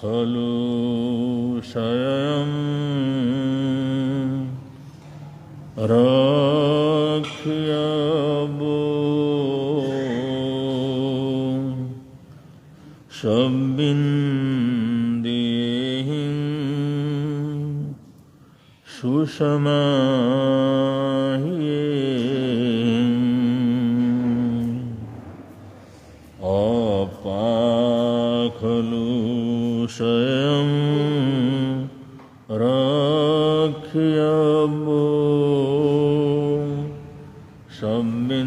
खलु शयं रक्ष्यबो शब्बिन्देहिं सुषमाह्ये अपाखलु शयं रक्ष्यबो शब्बिन्देहिं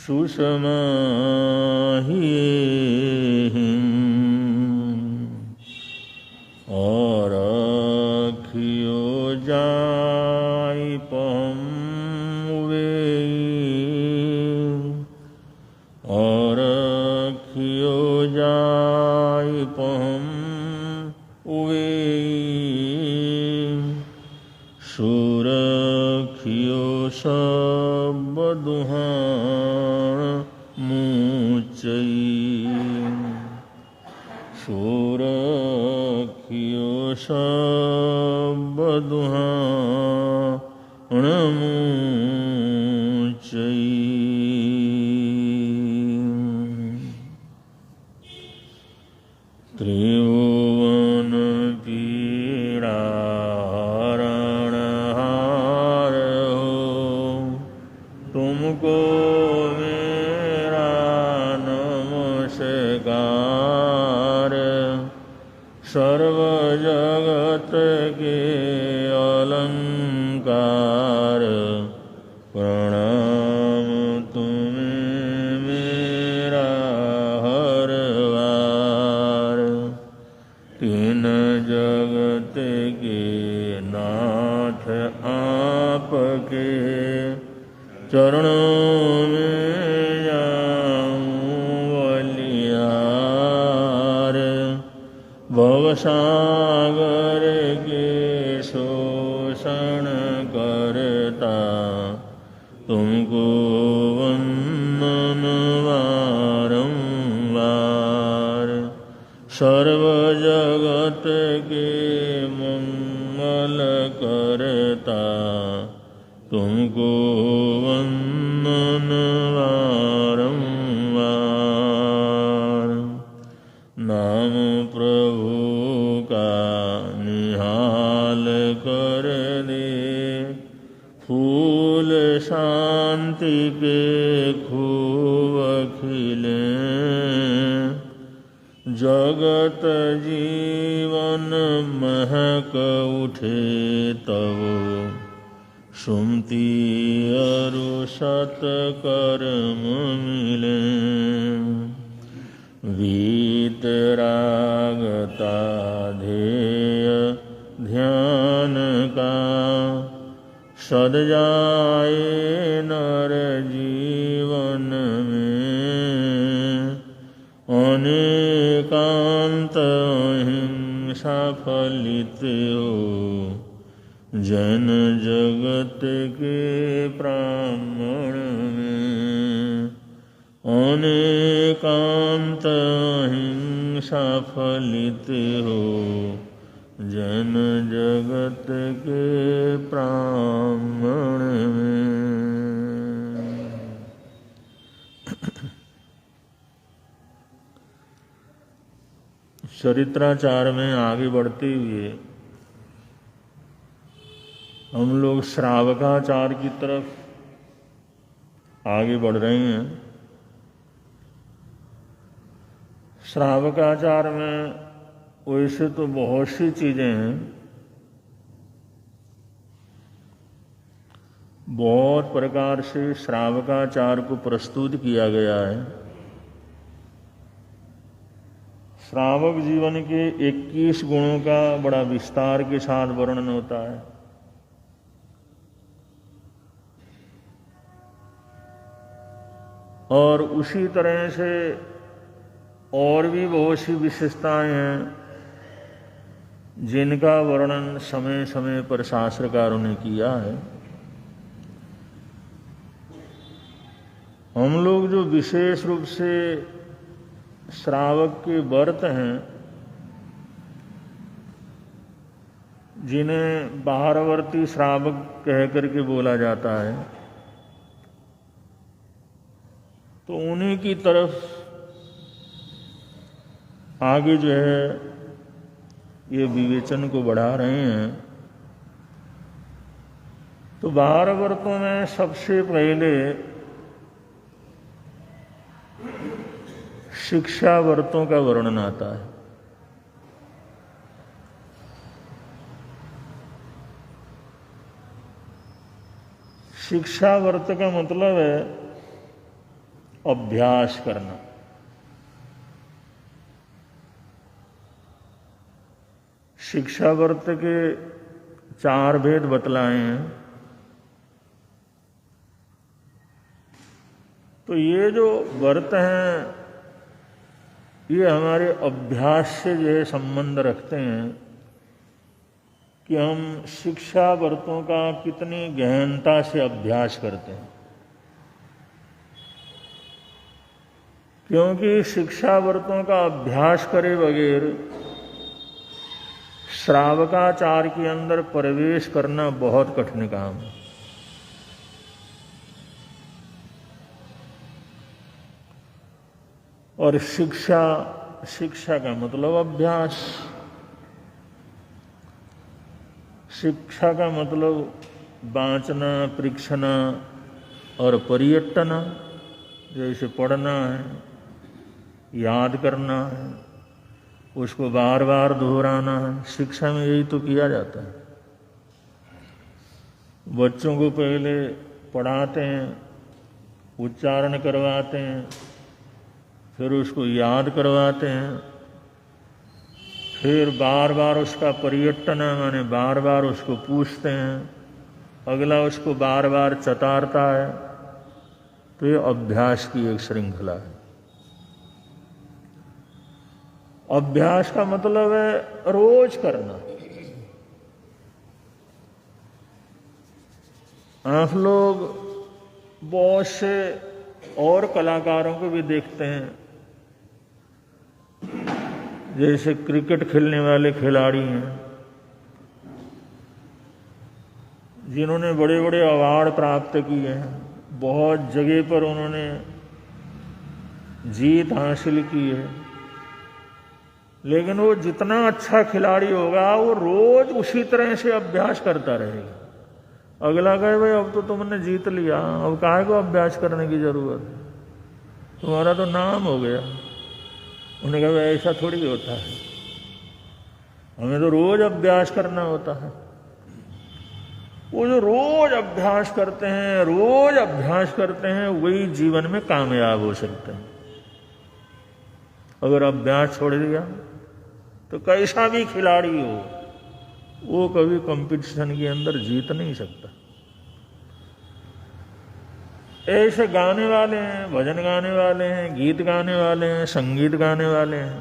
सुषमाह्ये अरख्यो जायपं अरख्यो जायपं सुरख्यो सुरख्यो त्रिभुवन पीड़ाहरणहार हो तुमको मेरा नमस्कार। सर्व जगत के अलंकार प्रणाम तुम्हें मेरा हरवार। तीन जगत के नाथ आपके चरणों में जाऊं बलिहार। भवसागर के शोषण करता तुमको वंदन बारंबार। सर्व जगत के मंगल करता तुमको वंदन बारंबार। नाम प्रभु का निहाल कर दे फूल शांति के खूब खिले। जगत जीवन महक उठे तब सुमति अरु सत्कर्म मिले। वीतरागता ध्येय ध्यान का सद जाए नर जीवन में। अनेकांत अहिंसा फलित हो जन जगत के ब्राह्मण में। अनेकांत अहिंसा फलित हो जन जगत के ब्राह्मण में। चरित्राचार में आगे बढ़ते हुए हम लोग श्रावकाचार की तरफ आगे बढ़ रहे हैं। श्रावकाचार में वैसे तो बहुत सी चीजें हैं, बहुत प्रकार से श्रावकाचार को प्रस्तुत किया गया है। श्रावक जीवन के 21 गुणों का बड़ा विस्तार के साथ वर्णन होता है। और उसी तरह से और भी बहुत सी विशेषताएं हैं जिनका वर्णन समय समय पर शास्त्रकारों ने किया है। हम लोग जो विशेष रूप से श्रावक के व्रत हैं, जिन्हें बाहरवर्ती श्रावक कह करके बोला जाता है, तो उन्हीं की तरफ आगे जो है ये विवेचन को बढ़ा रहे हैं। तो बाहरवर्तों में सबसे पहले शिक्षा व्रतों का वर्णन आता है। शिक्षा व्रत का मतलब है अभ्यास करना। शिक्षा व्रत के 4 भेद बतलाए हैं। तो ये जो व्रत हैं ये हमारे अभ्यास से जो है संबंध रखते हैं कि हम शिक्षा व्रतों का कितनी गहनता से अभ्यास करते हैं। क्योंकि शिक्षा व्रतों का अभ्यास करे बगैर श्रावकाचार के अंदर प्रवेश करना बहुत कठिन काम है। और शिक्षा का मतलब अभ्यास, शिक्षा का मतलब बांचना, परीक्षना और परियट्टना, जैसे पढ़ना है, याद करना है, उसको बार बार दोहराना है। शिक्षा में यही तो किया जाता है। बच्चों को पहले पढ़ाते हैं, उच्चारण करवाते हैं, फिर उसको याद करवाते हैं, फिर बार बार उसका परियट्टना माने बार बार उसको पूछते हैं, अगला उसको बार बार चतारता है। तो ये अभ्यास की एक श्रृंखला है। अभ्यास का मतलब है रोज करना। आप लोग बहुत से और कलाकारों को भी देखते हैं, जैसे क्रिकेट खेलने वाले खिलाड़ी हैं जिन्होंने बड़े बड़े अवार्ड प्राप्त किए हैं, बहुत जगह पर उन्होंने जीत हासिल की है। लेकिन वो जितना अच्छा खिलाड़ी होगा वो रोज उसी तरह से अभ्यास करता रहेगा। अगला कहे भाई अब तो तुमने जीत लिया, अब काहे को अभ्यास करने की जरूरत है, तुम्हारा तो नाम हो गया। उन्होंने कहा ऐसा थोड़ी होता है, हमें तो रोज अभ्यास करना होता है। वो जो रोज अभ्यास करते हैं, रोज अभ्यास करते हैं, वही जीवन में कामयाब हो सकते हैं। अगर अभ्यास छोड़ दिया तो कैसा भी खिलाड़ी हो वो कभी कंपटीशन के अंदर जीत नहीं सकता। ऐसे गाने वाले हैं, भजन गाने वाले हैं, गीत गाने वाले हैं, संगीत गाने वाले हैं,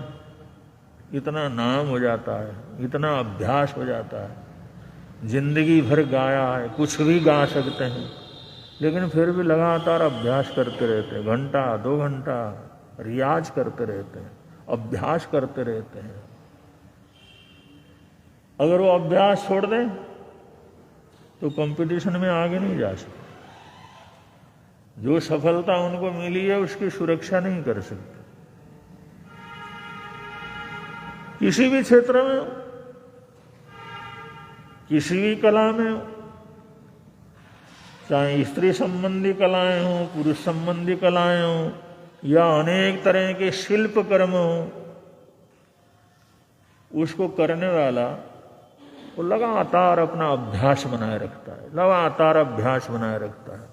इतना नाम हो जाता है, इतना अभ्यास हो जाता है, जिंदगी भर गाया है, कुछ भी गा सकते हैं, लेकिन फिर भी लगातार अभ्यास करते रहते हैं। घंटा 2 घंटा रियाज करते रहते हैं, अभ्यास करते रहते हैं। अगर वो अभ्यास छोड़ दें तो कंपटीशन में आगे नहीं जा सकते। जो सफलता उनको मिली है उसकी सुरक्षा नहीं कर सकते। किसी भी क्षेत्र में हो, किसी भी कला में हो, चाहे स्त्री संबंधी कलाएं हो, पुरुष संबंधी कलाएं हो, या अनेक तरह के शिल्प कर्म हो, उसको करने वाला वो लगातार अपना अभ्यास बनाए रखता है, लगातार अभ्यास बनाए रखता है।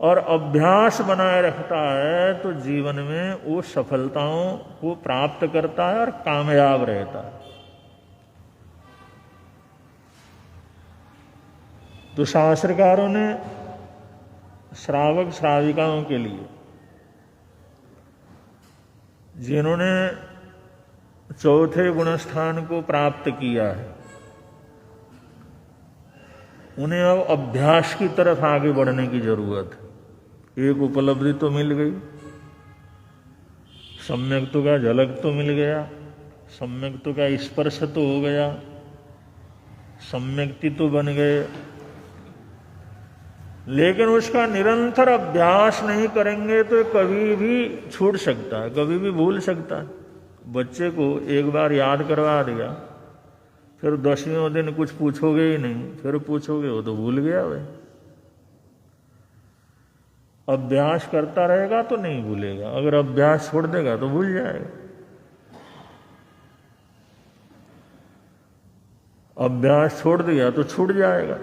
और अभ्यास बनाए रखता है तो जीवन में वो सफलताओं को प्राप्त करता है और कामयाब रहता है। तो शास्त्रकारों ने श्रावक श्राविकाओं के लिए, जिन्होंने चौथे गुणस्थान को प्राप्त किया है, उन्हें अब अभ्यास की तरफ आगे बढ़ने की जरूरत है। एक उपलब्धि तो मिल गई, सम्यक्त्व का झलक तो मिल गया, सम्यक्त्व का स्पर्श तो हो गया, सम्यक्ति तो बन गए, लेकिन उसका निरंतर अभ्यास नहीं करेंगे तो कभी भी छूट सकता है, कभी भी भूल सकता है। बच्चे को एक बार याद करवा दिया, फिर 10वें दिन कुछ पूछोगे ही नहीं, फिर पूछोगे वो तो भूल गया भाई। अभ्यास करता रहेगा तो नहीं भूलेगा, अगर अभ्यास छोड़ देगा तो भूल जाएगा। अभ्यास छोड़ दिया तो छूट जाएगा।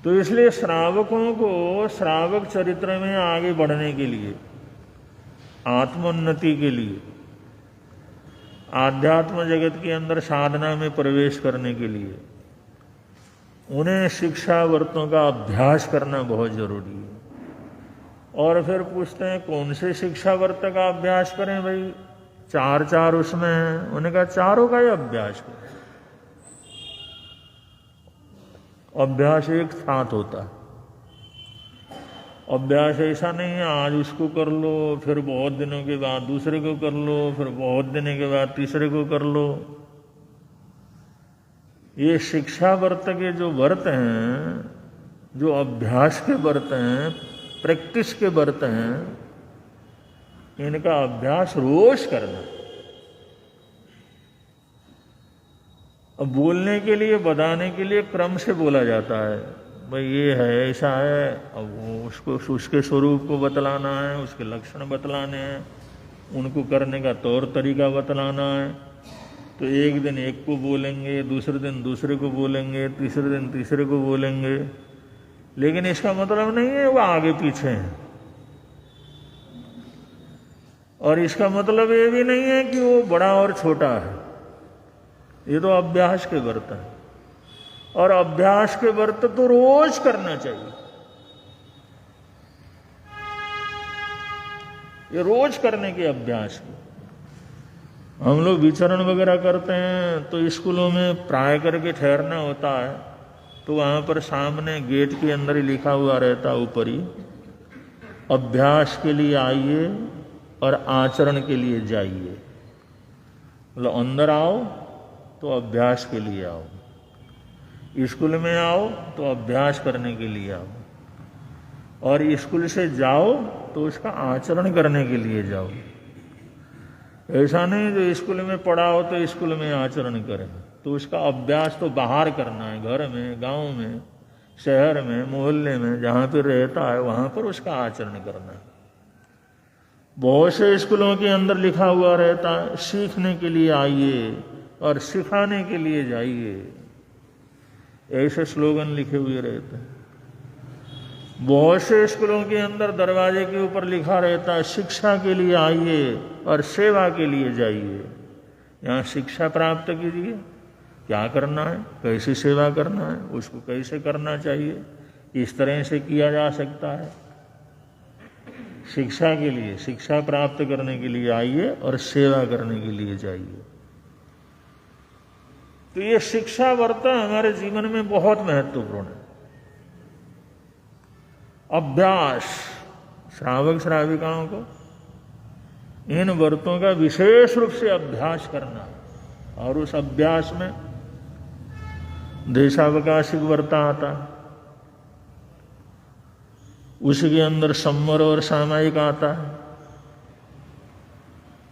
तो इसलिए श्रावकों को श्रावक चरित्र में आगे बढ़ने के लिए, आत्मोन्नति के लिए, आध्यात्म जगत के अंदर साधना में प्रवेश करने के लिए उन्हें शिक्षावर्तों का अभ्यास करना बहुत जरूरी है। और फिर पूछते हैं कौन से शिक्षावर्त का अभ्यास करें भाई, चार उसमें हैं। उन्होंने कहा चारों का ही अभ्यास करें। अभ्यास एक साथ होता है। अभ्यास ऐसा नहीं है आज उसको कर लो, फिर बहुत दिनों के बाद दूसरे को कर लो, फिर बहुत दिनों के बाद तीसरे को कर लो। ये शिक्षा व्रत के जो व्रत हैं, जो अभ्यास के व्रत हैं, प्रैक्टिस के व्रत हैं, इनका अभ्यास रोज करना। अब बोलने के लिए, बताने के लिए क्रम से बोला जाता है, भाई ये है, ऐसा है। अब वो उसको उसके स्वरूप को बतलाना है, उसके लक्षण बतलाने हैं, उनको करने का तौर तरीका बतलाना है। तो एक दिन एक को बोलेंगे, दूसरे दिन दूसरे को बोलेंगे, तीसरे दिन तीसरे को बोलेंगे, लेकिन इसका मतलब नहीं है वो आगे पीछे हैं। और इसका मतलब ये भी नहीं है कि वो बड़ा और छोटा है। ये तो अभ्यास के व्रत है, और अभ्यास के व्रत तो रोज करना चाहिए। ये रोज करने के अभ्यास को हम लोग विचरण वगैरह करते हैं तो स्कूलों में प्राय करके ठहरना होता है, तो वहां पर सामने गेट के अंदर ही लिखा हुआ रहता है ऊपर ही, अभ्यास के लिए आइए और आचरण के लिए जाइए। मतलब अंदर आओ तो अभ्यास के लिए आओ, स्कूल में आओ तो अभ्यास करने के लिए आओ, और स्कूल से जाओ तो उसका आचरण करने के लिए जाओ। ऐसा नहीं जो स्कूल में पढ़ा हो तो स्कूल में आचरण करें, तो उसका अभ्यास तो बाहर करना है, घर में, गांव में, शहर में, मोहल्ले में, जहां पर रहता है वहां पर उसका आचरण करना है। बहुत से स्कूलों के अंदर लिखा हुआ रहता है, सीखने के लिए आइए और सिखाने के लिए जाइए, ऐसे स्लोगन लिखे हुए रहते हैं। बहुत से स्कूलों के अंदर दरवाजे के ऊपर लिखा रहता है, शिक्षा के लिए आइए और सेवा के लिए जाइए। यहाँ शिक्षा प्राप्त कीजिए, क्या करना है, कैसे सेवा करना है, उसको कैसे करना चाहिए, इस तरह से किया जा सकता है। शिक्षा के लिए, शिक्षा प्राप्त करने के लिए आइए और सेवा करने के लिए जाइए। तो ये शिक्षा व्रत हमारे जीवन में बहुत महत्वपूर्ण है। अभ्यास, श्रावक श्राविकाओं को इन व्रतों का विशेष रूप से अभ्यास करना, और उस अभ्यास में देशावकाशिक व्रत आता है, उसी के अंदर संवर और सामायिक आता है,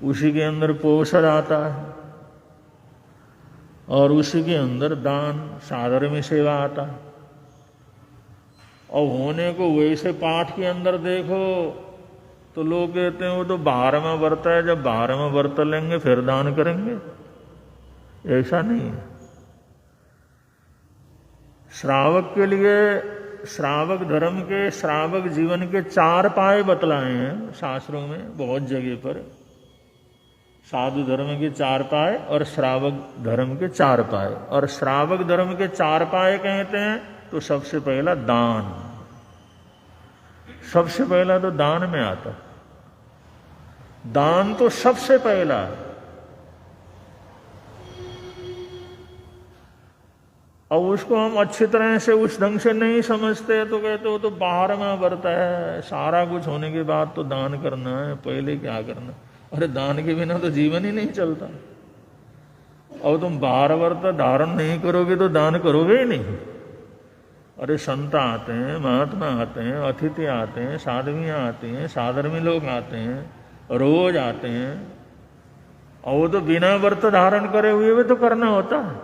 उसी के अंदर पोषण आता है, और उसी के अंदर दान साधर्म्य सेवा आता है। और होने को वैसे पाठ के अंदर देखो तो लोग कहते हैं वो तो 12वां व्रत है, जब 12वां व्रत लेंगे फिर दान करेंगे। ऐसा नहीं है। श्रावक के लिए, श्रावक धर्म के, श्रावक जीवन के 4 पाए बतलाए हैं शास्त्रों में बहुत जगह पर। साधु धर्म के 4 पाए और श्रावक धर्म के 4 पाए। और श्रावक धर्म के 4 पाए कहते हैं तो सबसे पहला दान, सबसे पहला तो दान में आता। दान तो सबसे पहला है। अब उसको हम अच्छी तरह से उस ढंग से नहीं समझते तो कहते हो तो बाहर में व्रत है, सारा कुछ होने के बाद तो दान करना है, पहले क्या करना। अरे दान के बिना तो जीवन ही नहीं चलता। अब तुम बाहर व्रत धारण नहीं करोगे तो दान करोगे ही नहीं। अरे संत आते हैं, महात्मा आते हैं, अतिथि आते हैं, साधवियाँ आती हैं, साधर्मी लोग आते हैं, रोज आते हैं, और वो तो बिना व्रत धारण करे हुए भी तो करना होता है।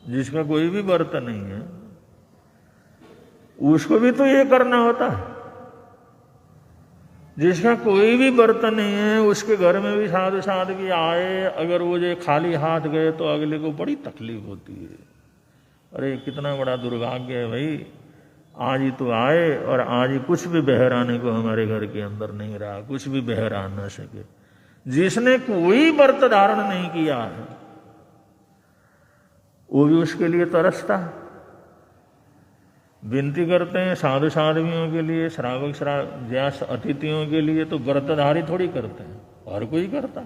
जिसका कोई भी व्रत नहीं है उसको भी तो ये करना होता है। जिसका कोई भी व्रत नहीं है उसके घर में भी साधु साध्वी आए, अगर वो जो खाली हाथ गए तो अगले को बड़ी तकलीफ होती है। अरे कितना बड़ा दुर्भाग्य है भाई, आज ही तो आए और आज ही कुछ भी बहराने को हमारे घर के अंदर नहीं रहा, कुछ भी बहरा न सके। जिसने कोई व्रत धारण नहीं किया है वो भी उसके लिए तरसता है। विनती करते हैं साधु साध्वियों के लिए, श्रावक ज्यास अतिथियों के लिए, तो व्रतधारी थोड़ी करते हैं, और कोई करता।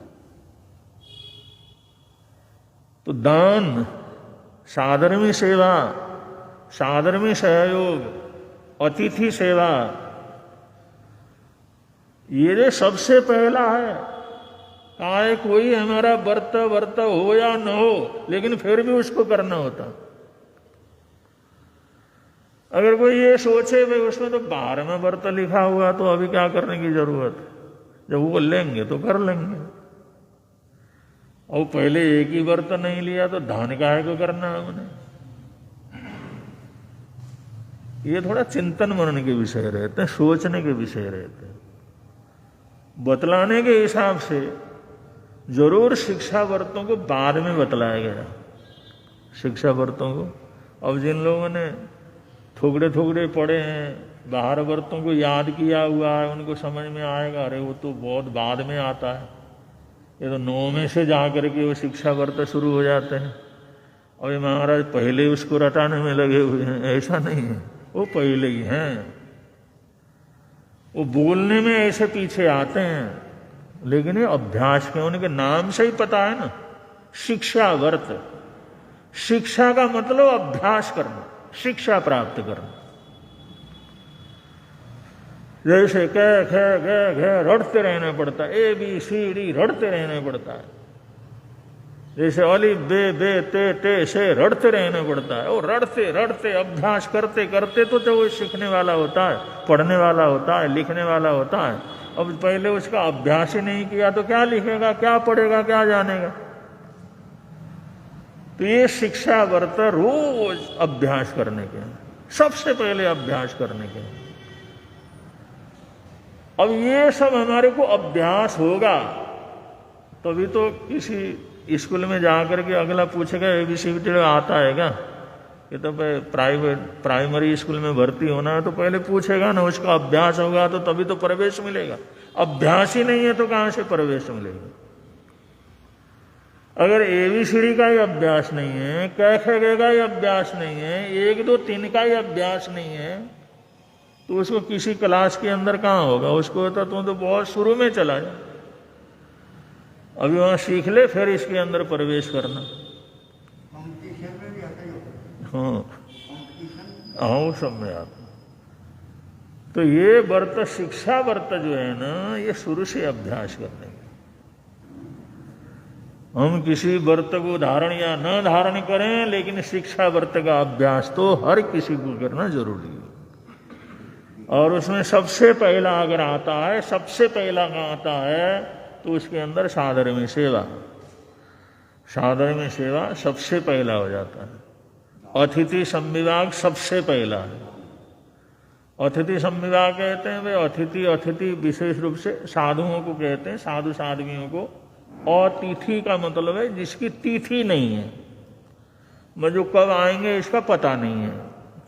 तो दान, साधर्मी सेवा, साधर्मी सहयोग, अतिथि सेवा, ये जो सबसे पहला है। चाहे कोई हमारा व्रत हो या न हो, लेकिन फिर भी उसको करना होता। अगर कोई ये सोचे भाई उसमें तो बाहर में व्रत लिखा हुआ तो अभी क्या करने की जरूरत है, जब वो लेंगे तो कर लेंगे। और पहले एक ही व्रत नहीं लिया तो दान काहे को करना हमने। ये थोड़ा चिंतन मनन के विषय रहते हैं, सोचने के विषय रहते हैं। बतलाने के हिसाब से जरूर शिक्षा व्रतों को बाद में बतलाया गया, शिक्षा व्रतों को। अब जिन लोगों ने थोड़े थोड़े पढ़े हैं, बाहर व्रतों को याद किया हुआ है, उनको समझ में आएगा अरे वो तो बहुत बाद में आता है। ये तो 9 में से जा करके वो शिक्षा व्रत शुरू हो जाते हैं, और ये महाराज पहले उसको रटाने में लगे हुए हैं। ऐसा नहीं है, वो पहले ही हैं। वो बोलने में ऐसे पीछे आते हैं, लेकिन ये अभ्यास के, उनके नाम से ही पता है ना, शिक्षा व्रत। शिक्षा का मतलब अभ्यास करना, शिक्षा प्राप्त करना। जैसे क ख ग घ रटते रहना पड़ता है, ABCD रटते रहना पड़ता है। जैसे अलिफ बे बे ते ते से रटते रहना पड़ता है। और रटते रटते अभ्यास करते करते तो वो सीखने वाला होता है, पढ़ने वाला होता है, लिखने वाला होता है। अब पहले उसका अभ्यास ही नहीं किया तो क्या लिखेगा, क्या पढ़ेगा, क्या जानेगा। तो ये शिक्षा व्रत रोज अभ्यास करने के, सबसे पहले अभ्यास करने के। अब ये सब हमारे को अभ्यास होगा तभी तो किसी स्कूल में जाकर के अगला पूछेगा ABCD आता है क्या। ये तो प्राइमरी स्कूल में भर्ती होना है तो पहले पूछेगा ना, उसका अभ्यास होगा तो तभी तो प्रवेश मिलेगा। अभ्यास ही नहीं है तो कहां से प्रवेश मिलेगा। अगर ABCD का ही अभ्यास नहीं है, क ख ग का ही अभ्यास नहीं है, 1 2 3 का ही अभ्यास नहीं है, तो उसको किसी क्लास के अंदर कहाँ होगा। उसको होता तो बहुत शुरू में चला जाए, अभी वहां सीख ले फिर इसके अंदर प्रवेश करना। हाँ सब में आता। तो ये व्रत, शिक्षा व्रत जो है ना, ये शुरू से अभ्यास करने के। हम किसी व्रत को धारण या न धारण करें, लेकिन शिक्षा व्रत का अभ्यास तो हर किसी को करना जरूरी है। और उसमें सबसे पहला अगर आता है, सबसे पहला आता है तो उसके अंदर साधर्मी सेवा, साधर्मी सेवा सबसे पहला हो जाता है। अतिथि संविभाग सबसे पहला है। अतिथि संविभाग कहते हैं वे अतिथि विशेष रूप से साधुओं को कहते हैं, साधु साध्वियों को। और तिथि का मतलब है जिसकी तिथि नहीं है, मैं जो कब आएंगे इसका पता नहीं है,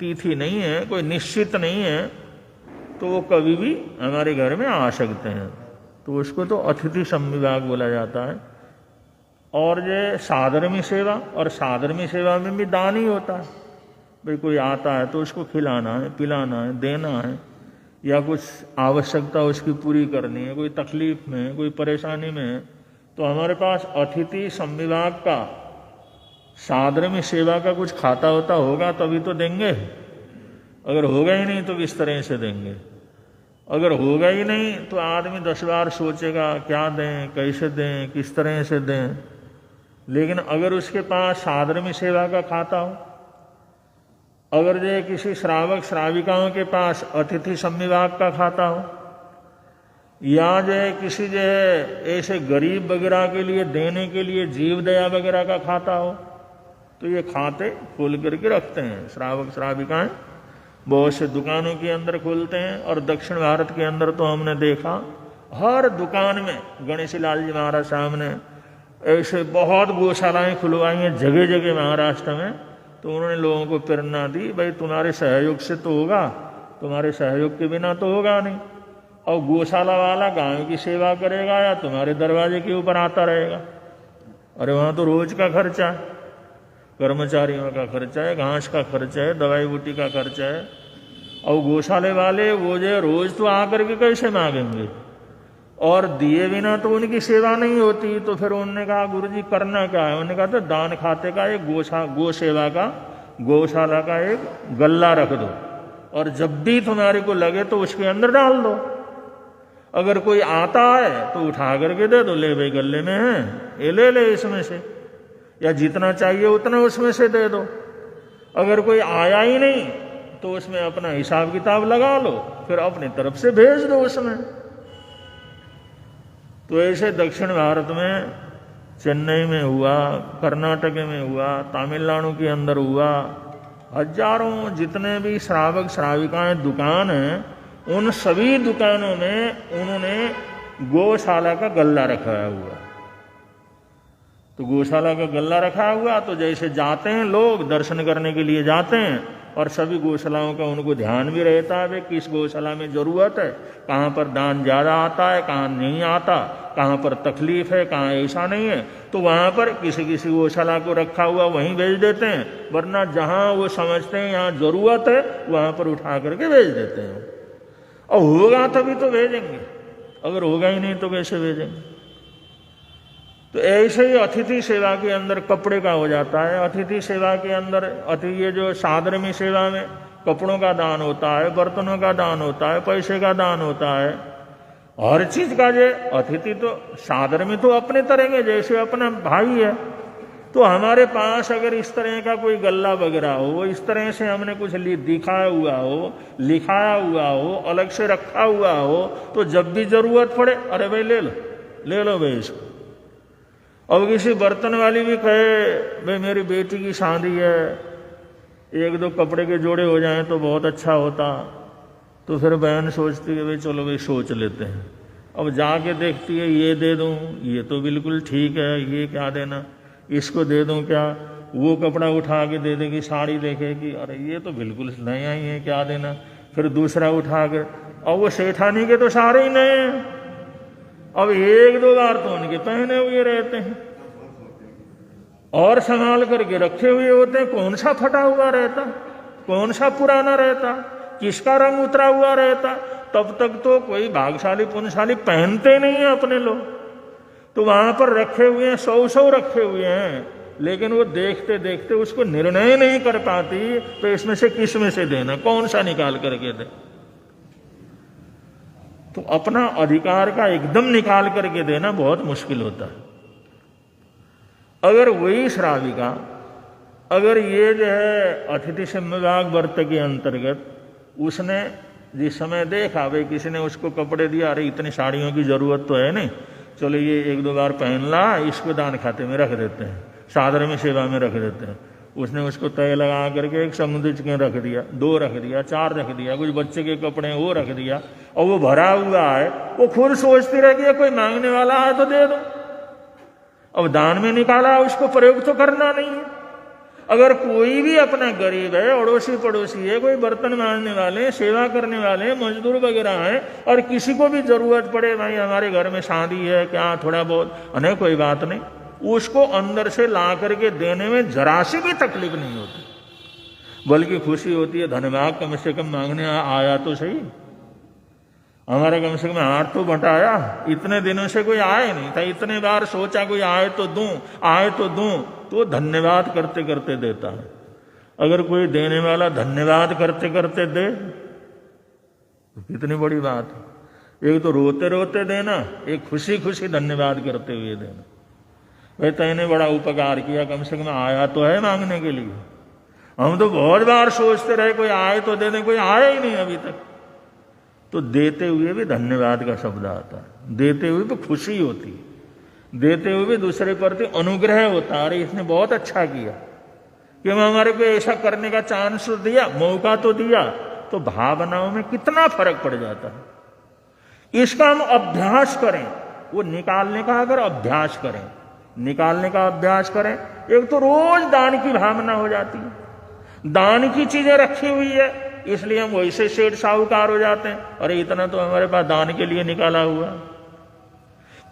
तिथि नहीं है, कोई निश्चित नहीं है, तो वो कभी भी हमारे घर में आ सकते हैं, तो उसको तो अतिथि संविभाग बोला जाता है। और ये साधर्मी सेवा, और साधर्मी सेवा में भी दान ही होता है। भाई कोई आता है तो उसको खिलाना है, पिलाना है, देना है, या कुछ आवश्यकता उसकी पूरी करनी है, कोई तकलीफ में है, कोई परेशानी में है, तो हमारे पास अतिथि संविभाग का सादर में सेवा का कुछ खाता होता होगा तभी तो देंगे, अगर होगा ही नहीं तो किस तरह से देंगे। अगर होगा ही नहीं तो आदमी 10 बार सोचेगा क्या दें, कैसे दें, किस तरह से दें। लेकिन अगर उसके पास सादर में सेवा का खाता हो, अगर जो किसी श्रावक श्राविकाओं के पास अतिथि संविभाग का खाता हो, या जो है किसी जो है ऐसे गरीब वगैरह के लिए देने के लिए जीव दया वगैरह का खाता हो, तो ये खाते खोल करके रखते हैं श्रावक श्राविकाएं। बहुत से दुकानों के अंदर खोलते हैं। और दक्षिण भारत के अंदर तो हमने देखा हर दुकान में गणेश लाल जी महाराज साहब ने ऐसे बहुत गौशालाएं खुलवाई हैं जगह जगह महाराष्ट्र में। तो उन्होंने लोगों को प्रेरणा दी, भाई तुम्हारे सहयोग से तो होगा, तुम्हारे सहयोग के बिना तो होगा नहीं। और गौशाला वाला गांव की सेवा करेगा या तुम्हारे दरवाजे के ऊपर आता रहेगा? अरे वहाँ तो रोज का खर्चा है, कर्मचारियों का खर्चा है, घास का खर्चा है, दवाई बूटी का खर्चा है। और गौशाले वाले वो जो रोज तो आकर के कैसे मांगेंगे, और दिए बिना तो उनकी सेवा नहीं होती। तो फिर उन्होंने कहा गुरुजी करना क्या है? उन्होंने कहा तो दान खाते का एक गौ सेवा का गौशाला का एक गल्ला रख दो, और जब भी तुम्हारे को लगे तो उसके अंदर डाल दो। अगर कोई आता है तो उठा करके दे दो, ले भाई गल्ले में है, ये ले ले इसमें से, या जितना चाहिए उतना उसमें से दे दो। अगर कोई आया ही नहीं तो उसमें अपना हिसाब किताब लगा लो, फिर अपनी तरफ से भेज दो उसमें। तो ऐसे दक्षिण भारत में चेन्नई में हुआ, कर्नाटक में हुआ, तमिलनाडु के अंदर हुआ। हजारों जितने भी श्रावक श्राविकाएं दुकान हैं, उन सभी दुकानों में उन्होंने गौशाला का गल्ला रखा हुआ। तो गौशाला का गल्ला रखा हुआ, तो जैसे जाते हैं लोग दर्शन करने के लिए जाते हैं, और सभी गौशालाओं का उनको ध्यान भी रहता है किस गौशाला में जरूरत है, कहाँ पर दान ज़्यादा आता है, कहाँ नहीं आता, कहाँ पर तकलीफ है, कहाँ ऐसा नहीं है। तो वहाँ पर किसी किसी गौशाला को रखा हुआ वहीं भेज देते हैं, वरना जहाँ वो समझते हैं यहाँ ज़रूरत है वहाँ पर उठा करके भेज देते हैं। और होगा तभी तो भेजेंगे, अगर होगा ही नहीं तो कैसे भेजेंगे? तो ऐसे ही अतिथि सेवा के अंदर कपड़े का हो जाता है। अतिथि सेवा के अंदर ये जो सादरमी सेवा में कपड़ों का दान होता है, बर्तनों का दान होता है, पैसे का दान होता है, हर चीज का। जो अतिथि तो सादर में तो अपने तरह के जैसे अपना भाई है। तो हमारे पास अगर इस तरह का कोई गल्ला वगैरह हो, इस तरह से हमने कुछ दिखाया हुआ हो, लिखाया हुआ हो, अलग से रखा हुआ हो, तो जब भी जरूरत पड़े अरे भाई ले लो भाई इसको। अब किसी बर्तन वाली भी कहे भाई मेरी बेटी की शादी है, 1-2 कपड़े के जोड़े हो जाएं तो बहुत अच्छा होता। तो फिर बहन सोचती है भाई चलो भाई सोच लेते हैं। अब जाके देखती है ये दे दूं, ये तो बिल्कुल ठीक है, ये क्या देना, इसको दे दूं क्या? वो कपड़ा उठा के दे देगी, साड़ी देखेगी, अरे ये तो बिल्कुल नया ही है, क्या देना? फिर दूसरा उठा के, और वो सेठानी के तो सारे ही नए हैं। अब 1-2 बार तो उनके पहने हुए रहते हैं और संभाल करके रखे हुए होते हैं। कौन सा फटा हुआ रहता, कौन सा पुराना रहता, किसका रंग उतरा हुआ रहता? तब तक तो कोई भागशाली पुण्यशाली पहनते नहीं है अपने लोग। तो वहां पर रखे हुए हैं, 100 रखे हुए हैं, लेकिन वो देखते देखते उसको निर्णय नहीं कर पाती तो इसमें से किस में से देना, कौन सा निकाल करके दे। तो अपना अधिकार का एकदम निकाल करके देना बहुत मुश्किल होता है। अगर वही श्राविका अगर ये जो है अतिथि संविभाग व्रत के अंतर्गत उसने जिस समय देखा भाई किसी ने उसको कपड़े दिया, अरे इतनी साड़ियों की जरूरत तो है नहीं, चलो ये 1-2 बार पहन ला, इसको दान खाते में रख देते हैं, सादर में सेवा में रख देते हैं। उसने उसको तय लगा करके एक समुद्र चिकन रख दिया, 2 रख दिया, 4 रख दिया, कुछ बच्चे के कपड़े हैं वो रख दिया, और वो भरा हुआ है। वो खुद सोचती रहती है कोई मांगने वाला है तो दे दो। अब दान में निकाला, उसको प्रयोग तो करना नहीं है। अगर कोई भी अपना गरीब है, अड़ोसी पड़ोसी है, कोई बर्तन मांजने वाले, सेवा करने वाले, मजदूर वगैरह हैं, और किसी को भी जरूरत पड़े, भाई हमारे घर में शादी है क्या, थोड़ा बहुत, अने कोई बात नहीं, उसको अंदर से ला करके देने में जरा सी भी तकलीफ नहीं होती, बल्कि खुशी होती है। धन्यवाद, कम से कम मांगने आया तो सही, हमारा कम से कम हाथ तो बटाया। इतने दिनों से कोई आए नहीं था, इतने बार सोचा कोई आए तो दूं, आए तो दूं, तो धन्यवाद करते करते देता है। अगर कोई देने वाला धन्यवाद करते करते दे तो कितनी बड़ी बात है। एक तो रोते रोते देना, एक खुशी खुशी धन्यवाद करते हुए देना। भाई तैने बड़ा उपकार किया, कम से कम आया तो है मांगने के लिए। हम तो बहुत बार सोचते रहे कोई आए तो दे दे, कोई आया ही नहीं अभी तक। तो देते हुए भी धन्यवाद का शब्द आता है, देते हुए भी खुशी होती है, देते हुए भी दूसरे प्रति अनुग्रह होता है। अरे इसने बहुत अच्छा किया कि हमारे को ऐसा करने का चांस दिया, मौका तो दिया। तो भावनाओं में कितना फर्क पड़ जाता है। इसका हम अभ्यास करें, वो निकालने का अगर अभ्यास करें, निकालने का अभ्यास करें। एक तो रोज दान की भावना हो जाती है, दान की चीजें रखी हुई है, इसलिए हम वैसे सेठ साहूकार हो जाते हैं। अरे इतना तो हमारे पास दान के लिए निकाला हुआ।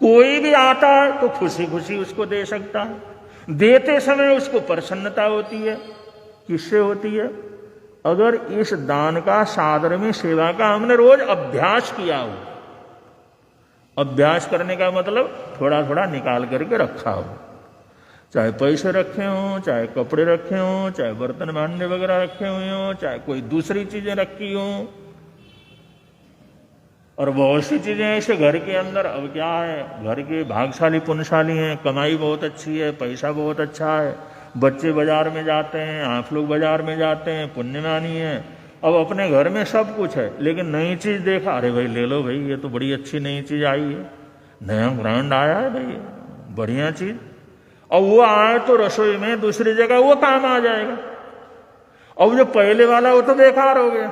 कोई भी आता है तो खुशी खुशी उसको दे सकता है, देते समय उसको प्रसन्नता होती है। किससे होती है? अगर इस दान का, सादर में सेवा का हमने रोज अभ्यास किया हो। अभ्यास करने का मतलब थोड़ा थोड़ा निकाल करके रखा हो, चाहे पैसे रखे हों, चाहे कपड़े रखे हों, चाहे बर्तन भांडे वगैरह रखे हुए हों, चाहे कोई दूसरी चीजें रखी हों। और बहुत सी चीजें ऐसे घर के अंदर, अब क्या है, घर के भागशाली पुण्यशाली हैं, कमाई बहुत अच्छी है, पैसा बहुत अच्छा है, बच्चे बाजार में जाते हैं, आप लोग बाजार में जाते हैं, पुण्यमानी है। अब अपने घर में सब कुछ है, लेकिन नई चीज देखा, अरे भाई ले लो भाई, ये तो बड़ी अच्छी नई चीज आई है, नया ब्रांड आया है भाई, बढ़िया चीज। और वो आए तो रसोई में दूसरी जगह वो काम आ जाएगा। अब जो पहले वाला वो तो बेकार हो गया,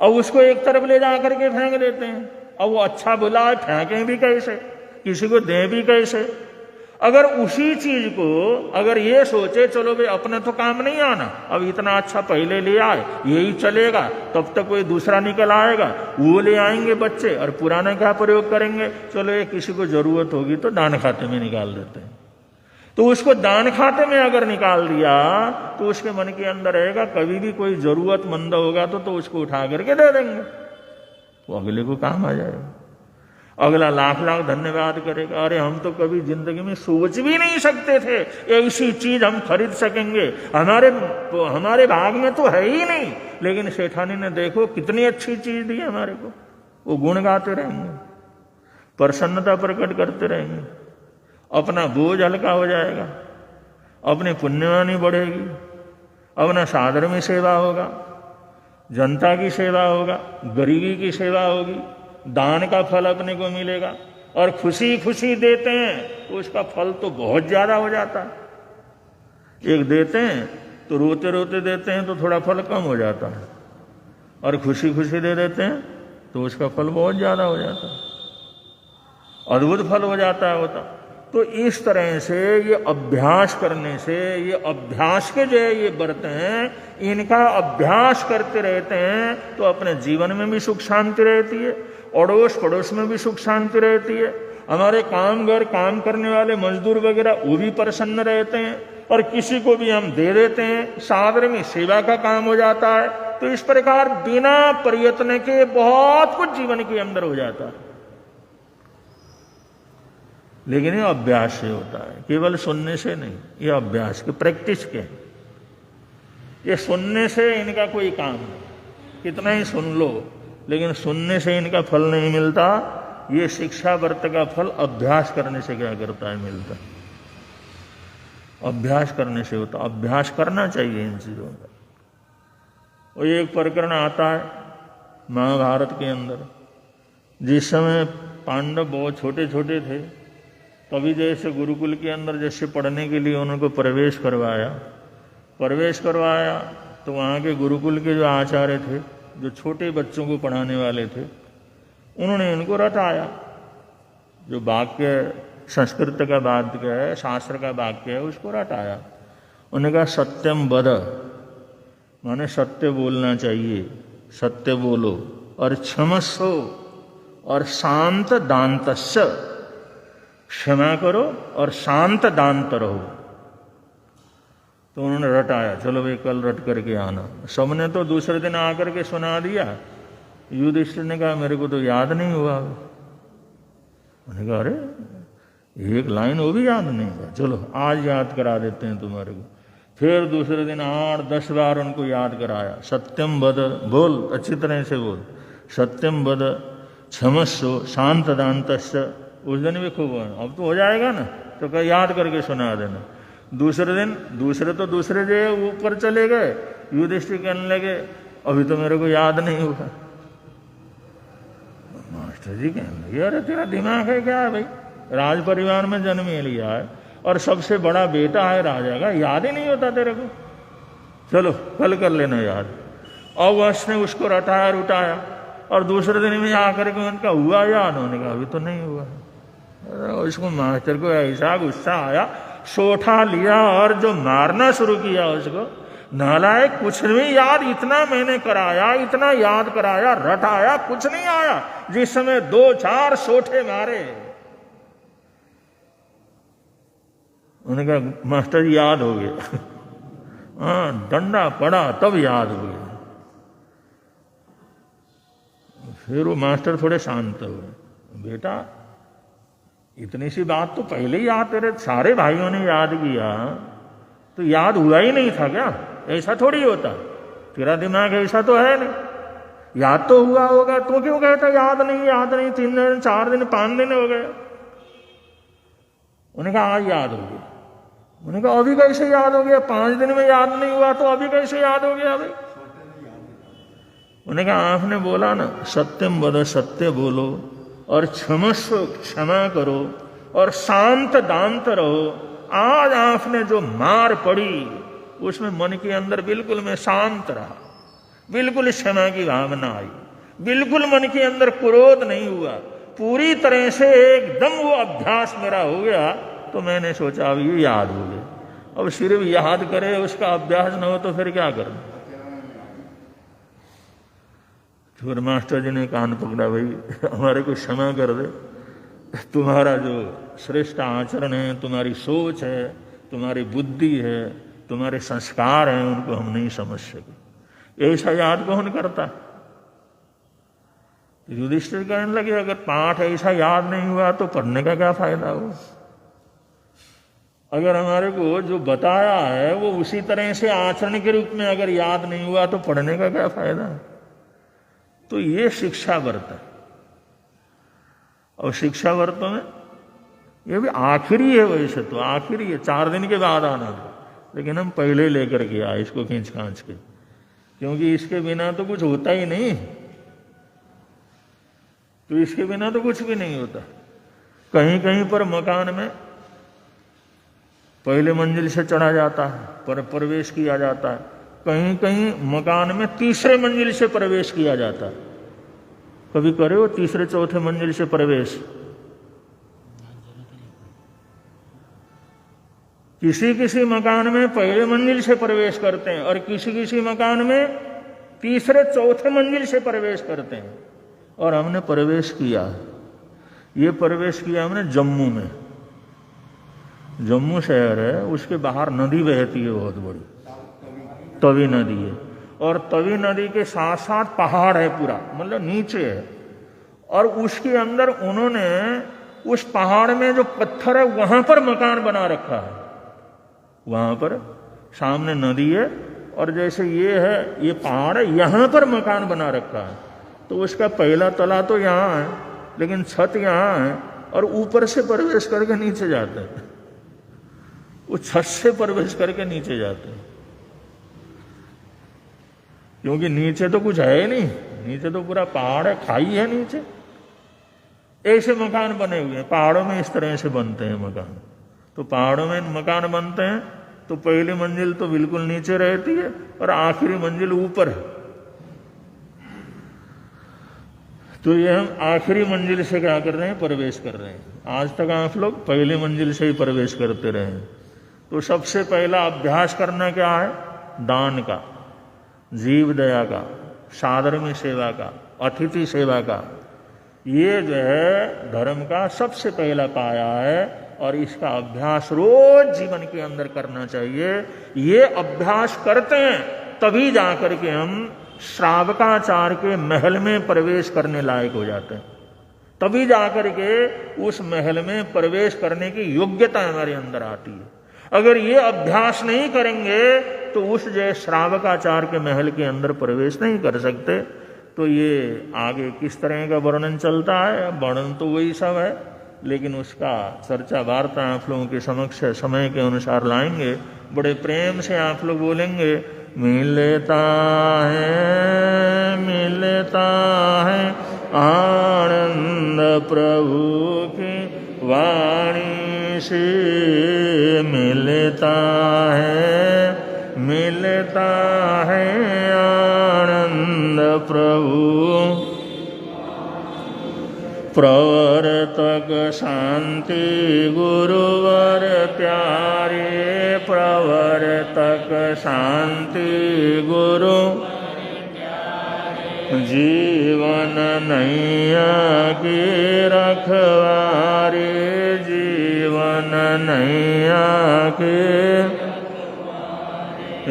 अब उसको एक तरफ ले जा करके फेंक देते हैं। अब वो अच्छा बुला है, फेंकें भी कैसे, किसी को दें भी कैसे। अगर उसी चीज को अगर ये सोचे चलो भाई अपने तो काम नहीं आना, अब इतना अच्छा पहले ले आए, यही चलेगा, तब तक कोई दूसरा निकल आएगा, वो ले आएंगे बच्चे, और पुराना क्या प्रयोग करेंगे, चलो ये किसी को जरूरत होगी तो दान खाते में निकाल देते हैं। तो उसको दान खाते में अगर निकाल दिया तो उसके मन के अंदर रहेगा कभी भी कोई जरूरतमंद होगा तो उसको उठा करके दे देंगे, वो अगले को काम आ जाएगा। अगला लाख लाख धन्यवाद करेगा, अरे हम तो कभी जिंदगी में सोच भी नहीं सकते थे ऐसी चीज हम खरीद सकेंगे, हमारे भाग में तो है ही नहीं, लेकिन सेठानी ने देखो कितनी अच्छी चीज दी हमारे को। वो गुण गाते रहेंगे, प्रसन्नता प्रकट करते रहेंगे, अपना बोझ हल्का हो जाएगा, अपनी पुण्यवानी बढ़ेगी, अपना सादर में सेवा होगा, जनता की सेवा होगा, गरीबी की सेवा होगी, दान का फल अपने को मिलेगा। और खुशी खुशी देते हैं तो उसका फल तो बहुत ज्यादा हो जाता है। एक देते हैं तो रोते रोते देते हैं तो थोड़ा फल कम हो जाता है, और खुशी खुशी दे देते हैं तो उसका फल बहुत ज्यादा हो जाता है, अद्भुत फल हो जाता है होता। तो इस तरह से ये अभ्यास करने से, ये अभ्यास के जो ये व्रत हैं, इनका अभ्यास करते रहते हैं तो अपने जीवन में भी सुख शांति रहती है, अड़ोस पड़ोस में भी सुख शांति रहती है, हमारे कामगार, काम करने वाले मजदूर वगैरह वो भी प्रसन्न रहते हैं, और किसी को भी हम दे देते हैं, सादर में सेवा का काम हो जाता है। तो इस प्रकार बिना प्रयत्न के बहुत कुछ जीवन के अंदर हो जाता है। लेकिन ये अभ्यास से होता है, केवल सुनने से नहीं, ये अभ्यास के, प्रैक्टिस के। ये सुनने से इनका कोई काम नहीं, कितना ही सुन लो, लेकिन सुनने से इनका फल नहीं मिलता। ये शिक्षा व्रत का फल अभ्यास करने से क्या करता है, मिलता। अभ्यास करने से होता, अभ्यास करना चाहिए इन चीजों का। और एक प्रकरण आता है महाभारत के अंदर, जिस समय पांडव बहुत छोटे छोटे थे, तभी जैसे गुरुकुल के अंदर जैसे पढ़ने के लिए उनको प्रवेश करवाया तो वहाँ के गुरुकुल के जो आचार्य थे, जो छोटे बच्चों को पढ़ाने वाले थे, उन्होंने इनको रटाया। जो वाक्य संस्कृत का वाक्य है, शास्त्र का वाक्य है, उसको रटाया। उन्होंने कहा सत्यम वद, माने सत्य बोलना चाहिए, सत्य बोलो, और क्षमस्व, और शांत दांतस्य, क्षमा करो और शांत दांत रहो। तो उन्होंने रटाया, चलो भाई कल रट करके आना। सबने तो दूसरे दिन आकर के सुना दिया। युधिष्ठिर ने कहा मेरे को तो याद नहीं हुआ। उन्होंने कहा अरे एक लाइन वो भी याद नहीं था, चलो आज याद करा देते हैं तुम्हारे को। फिर दूसरे दिन 8-10 बार उनको याद कराया। सत्यम वद, बोल अच्छी तरह से बोल, सत्यम वद क्षमस्व शांत दांतश्च। उस दिन भी खूब, अब तो हो जाएगा ना, तो क्या याद करके सुना देना। दूसरे दिन दूसरे जो ऊपर चले गए, युधिष्ठिर कहने लगे अभी तो मेरे को याद नहीं हुआ। मास्टर जी कहने लगे अरे तेरा दिमाग है क्या है भाई, राज परिवार में जन्म लिया है और सबसे बड़ा बेटा है राजा का, याद ही नहीं होता तेरे को, चलो कल कर लेना याद। और उसने उसको रटाया रुटाया और दूसरे दिन में आकर के उनका हुआ याद, होने का अभी तो नहीं हुआ। उसको मास्टर को ऐसा गुस्सा आया, सोठा लिया और जो मारना शुरू किया उसको। नालायक, कुछ नहीं याद, इतना मैंने कराया, इतना याद कराया, रटाया, कुछ नहीं आया। जिस समय 2-4 सोठे मारे, उन्होंने कहा मास्टर जी याद हो गया। हाँ, डंडा पड़ा तब याद हो गया। फिर वो मास्टर थोड़े शांत हुए, बेटा इतनी सी बात तो पहले ही याद, तेरे सारे भाइयों ने याद किया तो याद हुआ ही नहीं था क्या? ऐसा थोड़ी होता, तेरा दिमाग ऐसा तो है नहीं, याद तो हुआ होगा, तो क्यों कहता याद नहीं? 3 दिन 4 दिन 5 दिन हो गए। उन्होंने कहा आज याद हो गया। उन्होंने कहा अभी कैसे याद हो गया? 5 दिन में याद नहीं हुआ तो अभी कैसे याद हो गया भाई? उन्होंने कहा आपने बोला ना सत्यम वद, सत्य बोलो, और क्षमस्व, क्षमा करो, और शांत दांत रहो। आज आपने जो मार पड़ी उसमें मन के अंदर बिल्कुल मैं शांत रहा, बिल्कुल क्षमा की भावना आई, बिल्कुल मन के अंदर क्रोध नहीं हुआ, पूरी तरह से एकदम वो अभ्यास मेरा हो गया। तो मैंने सोचा अब ये याद हो गया। अब सिर्फ याद करे, उसका अभ्यास न हो तो फिर क्या करें? फिर मास्टर जी ने कान पकड़ा, भाई हमारे को क्षमा कर दे, तुम्हारा जो श्रेष्ठ आचरण है, तुम्हारी सोच है, तुम्हारी बुद्धि है, तुम्हारे संस्कार हैं, उनको हम नहीं समझ सके। ऐसा याद कौन करता? युधिष्ठिर कहने लगे अगर पाठ ऐसा याद नहीं हुआ तो पढ़ने का क्या फायदा हो? अगर हमारे को जो बताया है वो उसी तरह से आचरण के रूप में अगर याद नहीं हुआ तो पढ़ने का क्या फायदा? तो ये शिक्षा व्रत है। और शिक्षा व्रत में ये भी आखिरी है, वैसे तो आखिरी है, 4 दिन के बाद आना है, लेकिन हम पहले लेकर के आए इसको खींच खांच के, क्योंकि इसके बिना तो कुछ होता ही नहीं। तो इसके बिना तो कुछ भी नहीं होता। कहीं कहीं पर मकान में पहले मंजिल से चढ़ा जाता है, पर प्रवेश किया जाता है, कहीं कहीं मकान में तीसरे मंजिल से प्रवेश किया जाता है। कभी करे हो तीसरे चौथे मंजिल से प्रवेश? किसी किसी मकान में पहले मंजिल से प्रवेश करते हैं और किसी किसी मकान में तीसरे चौथे मंजिल से प्रवेश करते हैं। और हमने प्रवेश किया, ये प्रवेश किया हमने जम्मू में। जम्मू शहर है, उसके बाहर नदी बहती है बहुत बड़ी, तवी नदी है, और तवी नदी के साथ साथ पहाड़ है पूरा, मतलब नीचे है, और उसके अंदर उन्होंने उस पहाड़ में जो पत्थर है वहां पर मकान बना रखा है। वहां पर सामने नदी है और जैसे ये है, ये पहाड़ है, यहां पर मकान बना रखा है। तो उसका पहला तला तो यहाँ है, लेकिन छत यहाँ है, और ऊपर से प्रवेश करके नीचे जाते हैं। वो छत से प्रवेश करके नीचे जाते हैं, क्योंकि नीचे तो कुछ है नहीं, नीचे तो पूरा पहाड़ है, खाई है नीचे। ऐसे मकान बने हुए हैं पहाड़ों में, इस तरह से बनते हैं मकान। तो पहाड़ों में मकान बनते हैं तो पहली मंजिल तो बिल्कुल नीचे रहती है और आखिरी मंजिल ऊपर है। तो ये हम आखिरी मंजिल से क्या कर रहे हैं? प्रवेश कर रहे हैं। आज तक आप लोग पहली मंजिल से ही प्रवेश करते रहे हैं। तो सबसे पहला अभ्यास करना क्या है? दान का, जीव दया का, साधर्मी सेवा का, अतिथि सेवा का। ये जो है धर्म का सबसे पहला पाया है, और इसका अभ्यास रोज जीवन के अंदर करना चाहिए। ये अभ्यास करते हैं तभी जाकर के हम श्रावकाचार्य के महल में प्रवेश करने लायक हो जाते हैं। तभी जाकर के उस महल में प्रवेश करने की योग्यता हमारे अंदर आती है। अगर ये अभ्यास नहीं करेंगे तो उस जय श्रावकाचार्य के महल के अंदर प्रवेश नहीं कर सकते। तो ये आगे किस तरह का वर्णन चलता है, वर्णन तो वही सब है, लेकिन उसका चर्चा वार्ता आप लोगों के समक्ष समय के अनुसार लाएंगे। बड़े प्रेम से आप लोग बोलेंगे, मिलता है आनंद प्रभु की वाणी से, मिलता है आनंद प्रभु प्रवर्तक शांति गुरुवर प्यारे, प्रवर्तक शांति गुरु जीवन नैया के रखवारे, जीवन नैया के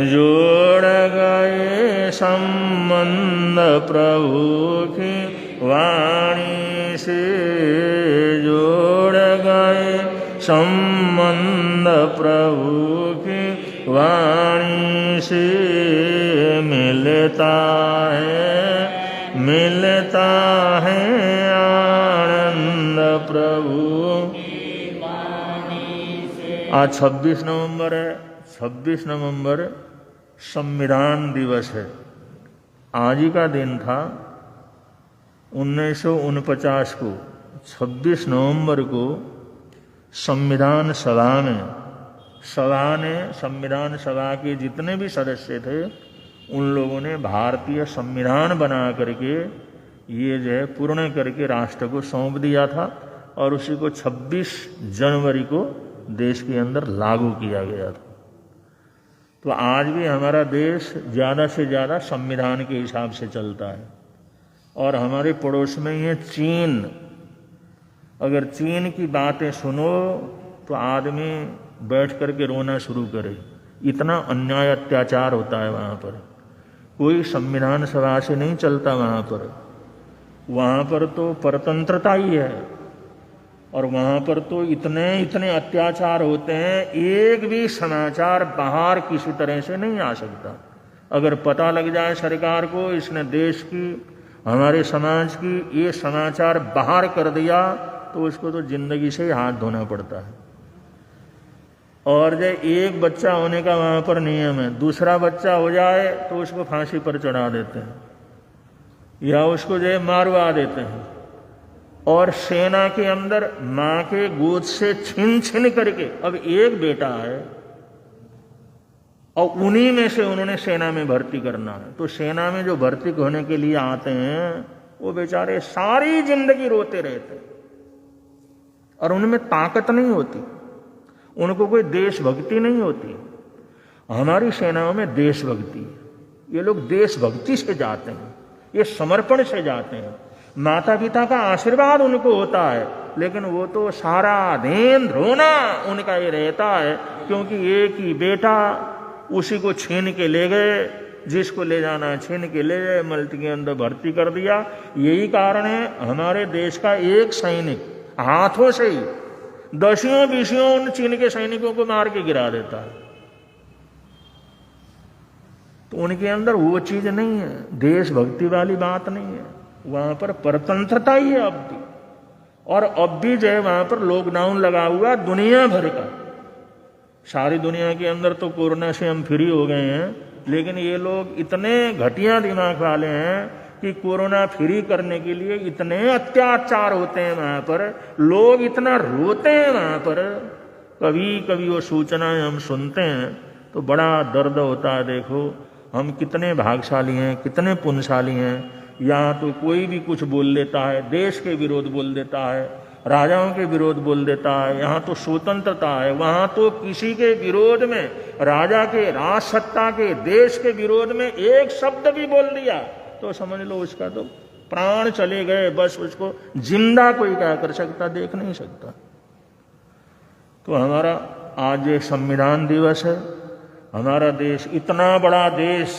जोड़ गए संबंध प्रभु की वाणी से, जोड़ गए संबंध प्रभु की वाणी से, मिलता है आनंद प्रभु। आज 26 नवंबर है। 26 नवंबर संविधान दिवस है। आज ही का दिन था 1949 को 26 नवंबर को संविधान सभा ने संविधान सभा के जितने भी सदस्य थे उन लोगों ने भारतीय संविधान बना करके ये जो है पूर्ण करके राष्ट्र को सौंप दिया था और उसी को 26 जनवरी को देश के अंदर लागू किया गया था। तो आज भी हमारा देश ज़्यादा से ज़्यादा संविधान के हिसाब से चलता है। और हमारे पड़ोस में ये चीन, अगर चीन की बातें सुनो तो आदमी बैठ करके रोना शुरू करे। इतना अन्याय अत्याचार होता है वहाँ पर। कोई संविधान सभा से नहीं चलता वहाँ पर तो परतंत्रता ही है। और वहाँ पर तो इतने अत्याचार होते हैं, एक भी समाचार बाहर किसी तरह से नहीं आ सकता। अगर पता लग जाए सरकार को इसने देश की, हमारे समाज की ये समाचार बाहर कर दिया तो उसको तो जिंदगी से ही हाथ धोना पड़ता है। और जो एक बच्चा होने का वहाँ पर नियम है, दूसरा बच्चा हो जाए तो उसको फांसी पर चढ़ा देते हैं या उसको जो मारवा देते हैं। और सेना के अंदर माँ के गोद से छीन करके, अब एक बेटा है और उन्हीं में से उन्होंने सेना में भर्ती करना है। तो सेना में जो भर्ती होने के लिए आते हैं वो बेचारे सारी जिंदगी रोते रहते और उनमें ताकत नहीं होती, उनको कोई देशभक्ति नहीं होती। हमारी सेनाओं में देशभक्ति है। ये लोग देशभक्ति से जाते हैं, ये समर्पण से जाते हैं। माता पिता का आशीर्वाद उनको होता है, लेकिन वो तो सारा दिन रोना उनका ये रहता है, क्योंकि एक ही बेटा, उसी को छीन के ले गए, जिसको ले जाना छीन के ले गए, मल्टी के अंदर भर्ती कर दिया। यही कारण है हमारे देश का एक सैनिक हाथों से ही 10-20 उन चीन के सैनिकों को मार के गिरा देता है। तो उनके अंदर वो चीज नहीं है, देशभक्ति वाली बात नहीं है। वहां पर परतंत्रता ही है अब भी। और अब भी जो है वहां पर लॉकडाउन लगा हुआ दुनिया भर का। सारी दुनिया के अंदर तो कोरोना से हम फ्री हो गए हैं, लेकिन ये लोग इतने घटिया दिमाग वाले हैं कि कोरोना फ्री करने के लिए इतने अत्याचार होते हैं वहां पर, लोग इतना रोते हैं वहां पर। कभी कभी वो सूचनाएं हम सुनते हैं तो बड़ा दर्द होता है। देखो हम कितने भाग्यशाली हैं, कितने पुण्यशाली हैं। यहाँ तो कोई भी कुछ बोल देता है, देश के विरोध बोल देता है, राजाओं के विरोध बोल देता है। यहाँ तो स्वतंत्रता है, वहाँ तो किसी के विरोध में, राजा के, राज सत्ता के, देश के विरोध में एक शब्द भी बोल दिया तो समझ लो उसका तो प्राण चले गए। बस उसको जिंदा कोई क्या कर सकता, देख नहीं सकता। तो हमारा आज ये संविधान दिवस है। हमारा देश इतना बड़ा देश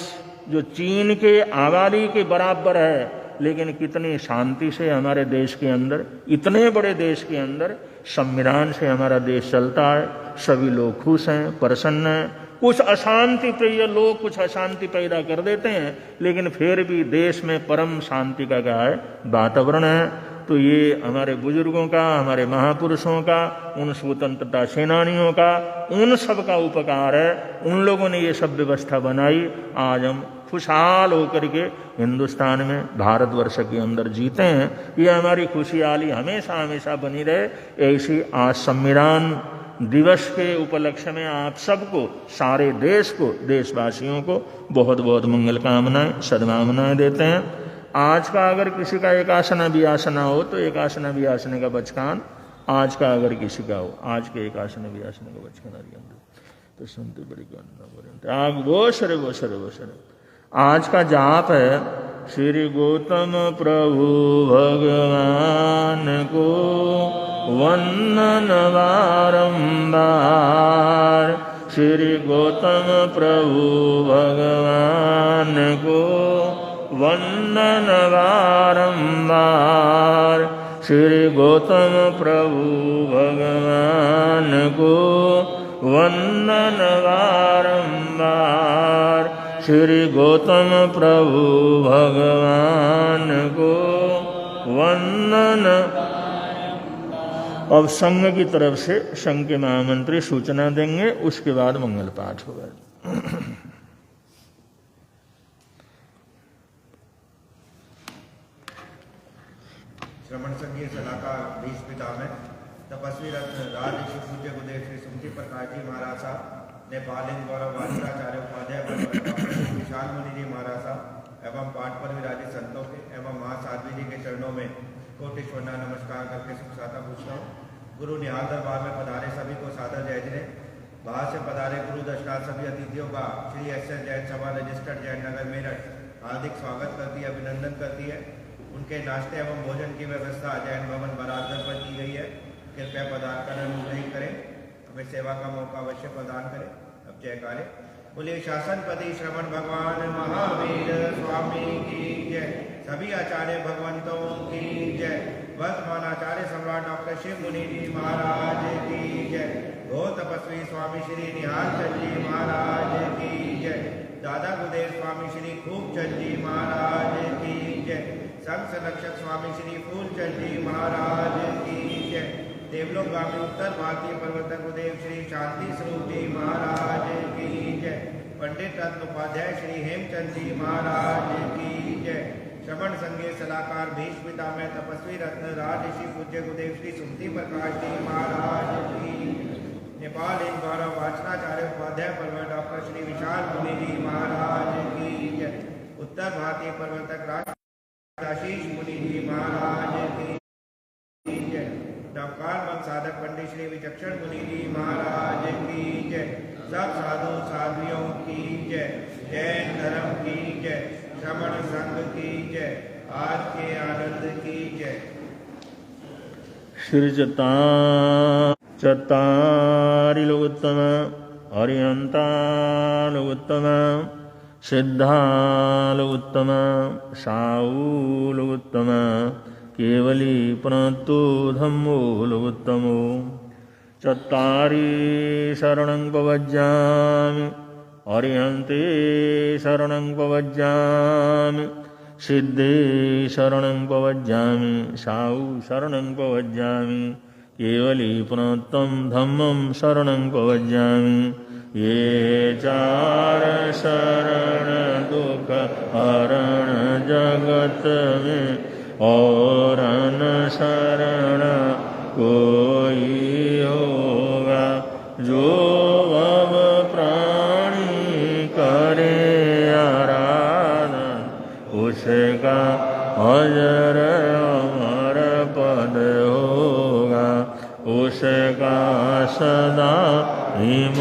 जो चीन के आबादी के बराबर है, लेकिन कितनी शांति से हमारे देश के अंदर, इतने बड़े देश के अंदर संविधान से हमारा देश चलता है। सभी लोग खुश हैं, प्रसन्न हैं। कुछ अशांति प्रिय लोग कुछ अशांति पैदा कर देते हैं, लेकिन फिर भी देश में परम शांति का क्या है, वातावरण है। तो ये हमारे बुजुर्गों का, हमारे महापुरुषों का, उन स्वतंत्रता सेनानियों का, उन सब का उपकार है। उन लोगों ने ये सब व्यवस्था बनाई। आज हम खुशहाल होकर के हिंदुस्तान में, भारतवर्ष के अंदर जीते हैं। ये हमारी खुशहाली हमेशा हमेशा बनी रहे। ऐसी आज संविधान दिवस के उपलक्ष्य में आप सबको, सारे देश को, देशवासियों को बहुत बहुत मंगल कामनाएं, सद्भावनाएं देते हैं। आज का अगर किसी का एकासना वियासना हो तो एकासना वियासने का बचकान आज का अगर किसी का हो, आज के एकासना वियासने का बचकान तो सुनते बड़ी आग वो सरे। आज का जाप है श्री गौतम प्रभु भगवान को वंदन बारंबार। श्री गौतम प्रभु भगवान को वंदन बारंबार। श्री गौतम प्रभु भगवान को वंदन बारंबार। श्री गौतम प्रभु भगवान को वंदन। अब संघ की तरफ से संघ के महामंत्री सूचना देंगे, उसके बाद मंगल पाठ होगा। श्रमण संघीय सलाहकार भीष्म पितामह तपस्वी रत्न राजऋषि पूज्य गुरुदेव श्री सुमति प्रकाश जी महाराज साहब, नेपाल गौरव वाचनाचार्य उपाध्याय विशाल मुनि जी महाराज साहब एवं पाठ पर विराजित संतों के एवं महासाध्वी जी के चरणों में कोटिश्वर नमस्कार करके सुख साता पूछता हूँ। गुरु निहाल दरबार में पधारे सभी को सादर जय जय। बाहर से पधारे गुरु दशनाथ सभी अतिथियों का श्री एस.एस. जैन सभा रजिस्टर्ड जैन नगर मेरठ हार्दिक स्वागत करती है, अभिनंदन करती है। उनके नाश्ते एवं भोजन की व्यवस्था जैन भवन बरादर पर की गई है। कृपया पधार कर अनुग्रहित करें, हमें सेवा का मौका अवश्य प्रदान करें। अब जयकारे बोलिए शासनपति श्रवण भगवान महावीर स्वामी की जय। सभी आचार्य भगवंतों की जय। वर्तमान आचार्य सम्राट डॉक्टर शिव मुनि जी महाराज की जय। गो तपस्वी स्वामी श्री निहाल चंद जी महाराज की जय। दादा गुरुदेव स्वामी श्री खूबचंद जी महाराज की जय। संघ संरक्षक स्वामी श्री फूलचंद जी महाराज की जय। देवलोकगामी उत्तर भारतीय प्रवर्तक गुरुदेव श्री शांति स्वरूप जी महाराज की जय। पंडित रत्न उपाध्याय श्री हेमचंद जी महाराज की जय। श्रमण संघीय सलाहकार भीष्म पितामह तपस्वी रत्न राजऋषि पूज्य गुरुदेव श्री सुमति प्रकाश जी महाराज की। नेपाल गौरव वाचनाचार्य उपाध्याय प्रवर्तक डॉक्टर श्री विशाल मुनि जी महाराज की जय। उत्तर भारतीय प्रवर्तक आशीष मुनि जी महाराज की जय। नवकाल मन साधक पंडित श्री विचक्षण मुनि जी महाराज की जय। सब साधु साध्वियों की जय। जैन धर्म की जय। श्रमण संघ की जय। आज के आनंद की जय। श्री चत्तारि लोकोत्तम हरिहंता लोकोत्तम सिद्धा लोकोत्तम साऊ लोकोत्तम केवली प्रणतो धम्मो लोकोत्तमो। चत्तारि शरणं प्रवज्जामि हरिहन्ते शरणं प्रवज्जामि सिद्धे शरणं प्रवज्जामि साऊ शरणं प्रवज्जामि केवली प्रणतं धम्मं शरणं प्रवज्जामि। ये चार शरण दुख हरण जगत में और न शरण कोई होगा। जो अब प्राणी करे आराधन उसका अजर अमर पद होगा। उसका सदा हिम